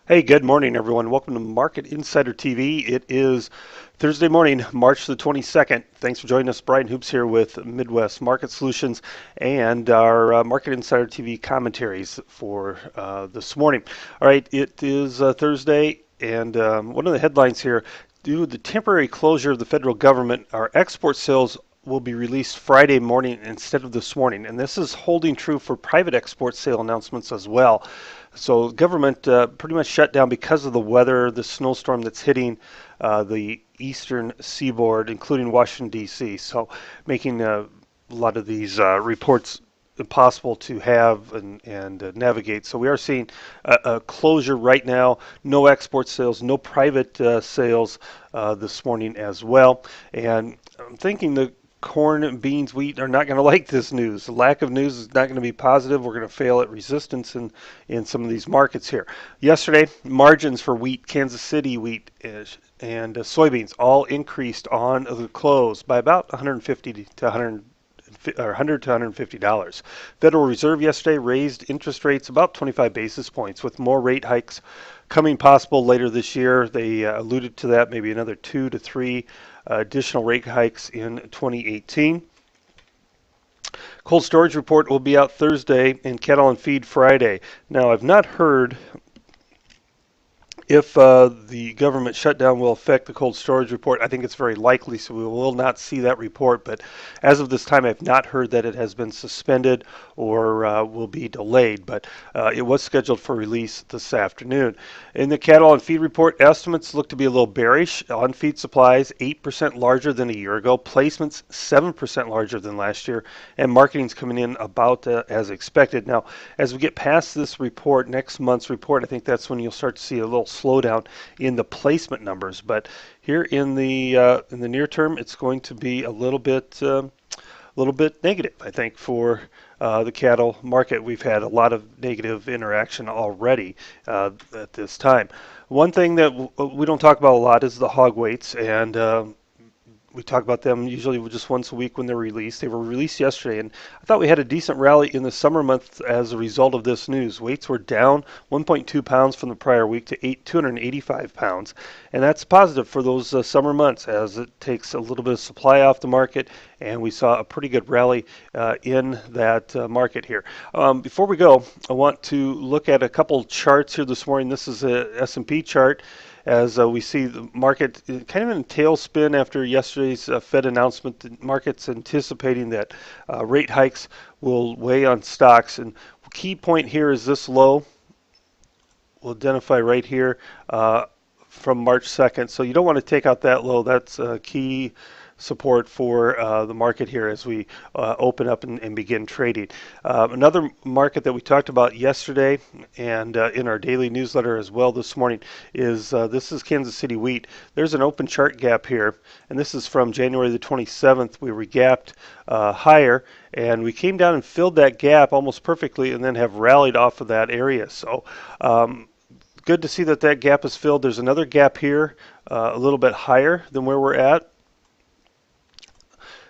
Hey, good morning, everyone. Welcome to Market Insider TV. It is Thursday morning, March the 22nd. Thanks for joining us. Brian Hoops here with Midwest Market Solutions and our Market Insider TV commentaries for this morning. All right, it is Thursday, and one of the headlines here, due to the temporary closure of the federal government, our export sales will be released Friday morning instead of this morning. And this is holding true for private export sale announcements as well. So government pretty much shut down because of the weather, the snowstorm that's hitting the eastern seaboard, including Washington, D.C. So making a lot of these reports impossible to have and navigate. So we are seeing a closure right now. No export sales, no private sales this morning as well. And I'm thinking the corn, beans, wheat are not going to like this news. The lack of news is not going to be positive. We're going to fail at resistance in some of these markets here. Yesterday, margins for wheat, Kansas City wheat, and soybeans all increased on the close by about 150 to 100 or 100 to $150. Federal Reserve yesterday raised interest rates about 25 basis points, with more rate hikes coming possible later this year. They alluded to that, maybe another 2 to 3 additional rate hikes in 2018. Cold storage report will be out Thursday and cattle and feed Friday. Now, I've not heard if the government shutdown will affect the cold storage report. I think it's very likely, so we will not see that report. But as of this time, I've not heard that it has been suspended or will be delayed. But it was scheduled for release this afternoon. In the cattle and feed report, estimates look to be a little bearish. On feed supplies, 8% larger than a year ago. Placements, 7% larger than last year. And marketing's coming in about as expected. Now, as we get past this report, next month's report, I think that's when you'll start to see a little slowdown in the placement numbers. But here in the near term, it's going to be a little bit negative, I think, for the cattle market. We've had a lot of negative interaction already at this time. One thing that we don't talk about a lot is the hog weights, and we talk about them usually just once a week when they're released. They were released yesterday, and I thought we had a decent rally in the summer months as a result of this news. Weights were down 1.2 pounds from the prior week to 285 pounds, and that's positive for those summer months as it takes a little bit of supply off the market, and we saw a pretty good rally in that market here. Before we go, I want to look at a couple charts here this morning. This is a S&P chart as we see the market kind of in a tailspin after yesterday's Fed announcement. The market's anticipating that rate hikes will weigh on stocks. And key point here is this low. We'll identify right here from March 2nd. So you don't want to take out that low. That's a key support for the market here as we open up and begin trading. Another market that we talked about yesterday and in our daily newsletter as well this morning is this is Kansas City wheat. There's an open chart gap here, and this is from January the 27th. We regapped higher, and we came down and filled that gap almost perfectly and then have rallied off of that area. So good to see that that gap is filled. There's another gap here a little bit higher than where we're at.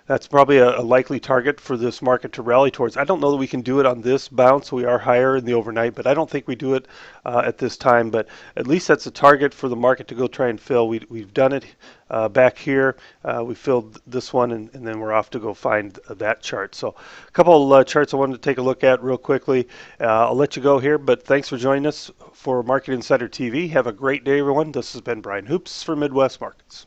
That's probably a likely target for this market to rally towards. I don't know that we can do it on this bounce. We are higher in the overnight, but I don't think we do it at this time. But at least that's a target for the market to go try and fill. We've done it back here. We filled this one, and then we're off to go find that chart. So a couple charts I wanted to take a look at real quickly. I'll let you go here, but thanks for joining us for Market Insider TV. Have a great day, everyone. This has been Brian Hoops for Midwest Markets.